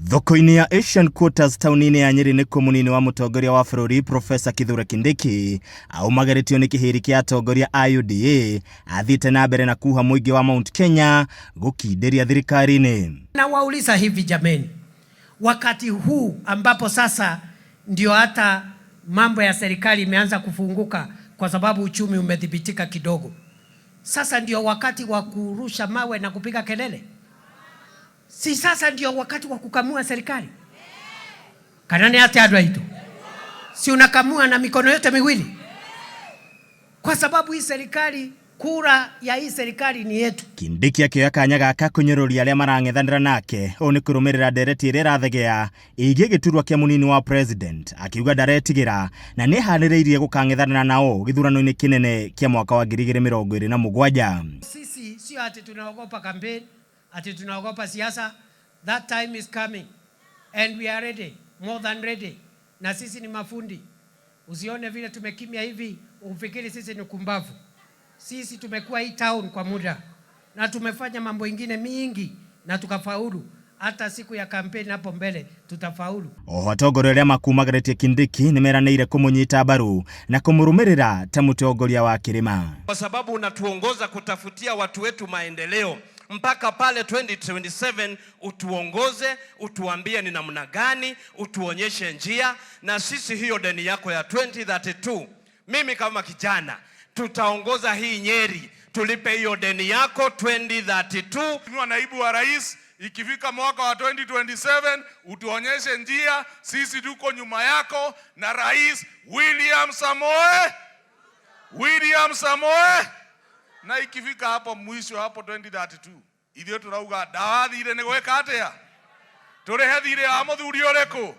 Thoko-inĩ ya Asian Quarters tauni-inĩ ya Nyeri nĩkuo mũnini wa mũtongoria wa bũrũri Profesa Kithure Kindiki aumagarĩtio nĩ kĩhĩri kĩa atongoria a UDA athiĩte na mbere na kuha mũingĩ wa Mount Kenya gũkindĩria thirikari-inĩ. Na wauliza hivi jameni, wakati huu ambapo sasa ndio hata mambo ya serikali imeanza kufunguka kwa sababu uchumi umedhibitika kidogo, sasa ndio wakati wa kurusha mawe na kupiga kelele? Si sasa ndio wakati wa kukamua serikali? Kanani hata adwa hito. Si unakamua na mikono yote miwili? Kwa sababu hii serikali, kura ya hii serikali ni yetu. Kindiki akĩoya kanya gaka kũnyũrũria arĩa marang'ethanĩra nake ũũ nĩ kũrũmĩrĩra ndereti ĩrĩa ĩrathegea ĩgiĩ gĩturwa kĩa mũnini wa president, akiuga ndaretigĩra na nĩ eharĩrĩirie gũkang'ethanĩra nao gĩthurano-inĩ kĩnene kĩa mwaka wa 2027. Sisi sio ati tunaogopa campaign, ati tunaogopa siasa. That time is coming and we are ready, more than ready. Na sisi ni mafundi. Usione vile tumekimya hivi ufikiri sisi ni kumbavu. Sisi tumekuwa hii town kwa muda na tumefanya mambo ingine mingi na tukafaulu. Hata siku ya kampeni hapo mbele tutafaulu. Oho atongoria arĩa makumagarĩtie Kindiki nĩmeranĩire kũmũnyita mbaru na kũmũrũmĩrĩra ta mũtongoria wa kĩrĩma. Kwa sababu unatuongoza kutafutia watu wetu maendeleo mpaka pale 2027, utuongoze, utuambie ni namna gani, utuonyeshe njia, na sisi hiyo deni yako ya 2032, mimi kama kijana tutaongoza hii Nyeri, tulipe hiyo deni yako 2032. Naibu wa rais, ikifika mwaka wa 2027 utuonyeshe njia, sisi tuko nyuma yako na Rais William Samoe. Na ikifika hapo mwisho hapo 2032 ithio turauga ndawathire nĩ gweka atia turehethire amuthuri ũrĩkũ.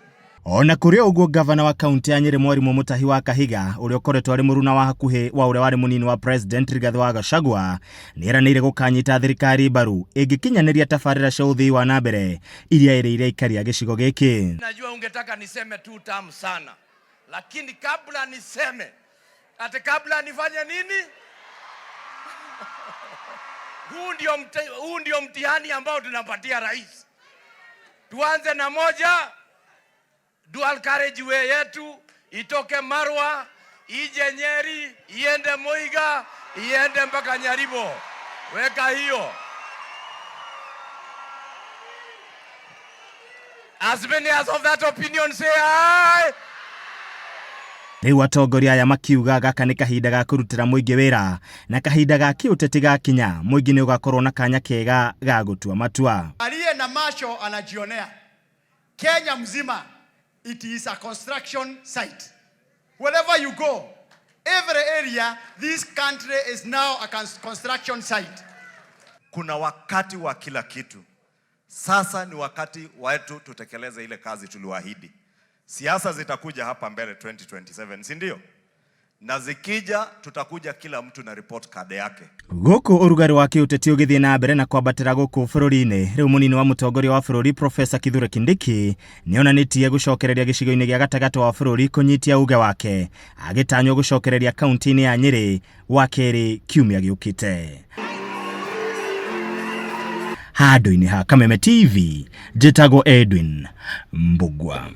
Ona kũrĩ ũguo gavana wa kaunti ya Nyeri Mwarimũ Mutahi wa Kahiga ũrĩa ũkoretwo arĩ mũruna wa hakuhĩ wa ũrĩa warĩ mũnini wa president Rigathi wa Gachagua nĩeranĩire gũkanyita thirikari mbaru ĩngĩkinyanĩria tabarĩra cia ũthii wa na mbere iria ĩrĩire ikaria gĩcigo gĩkĩ. Najua ungetaka niseme tu tamu sana, lakini kabla niseme kabla nifanye nini? Huu ndio mtihani ambao tunapatia rais. Tuanze na moja, dual carriageway yetu itoke Marwa, ije Nyeri, iende Muiga, iende mpaka Nyaribo. Weka hiyo. As many as of that opinion say aye. Rĩu atongoria aya makiuga gaka nĩ kahinda ga kũrutĩra mũingĩ wĩra na kahinda ga kĩũteti gakinya, mũingĩ nĩ ũgakorwo na kanya kega ga gũtua matua. Aliye na macho anajionea. Kenya mzima, it is a construction site. Wherever you go, every area, this country is now a construction site. Kuna wakati wa kila kitu. Sasa ni wakati wetu tutekeleze ile kazi tuliwaahidi. Siasa zitakuja hapa mbele 2027, si ndio? Na zikija tutakuja kila mtu na report card yake. Gũkũ ũrugarĩ wa kĩũteti ũgĩthiĩ na mbere na kwambatĩra gũkũ bũrũri-inĩ, rĩu mũnini wa mũtongoria wa bũrũri Profesa Kithure Kindiki nĩonanĩtie gũcokereria gĩcigo-inĩ gĩa gatagatĩ wa bũrũri kũnyitia uge wake, agĩtanywo gũcokereria kaunti-inĩ ya Nyeri wakerĩ kiumia gĩũkĩte. Handũ-inĩ ha Kameme TV, njĩtagwo Edwin Mbugua.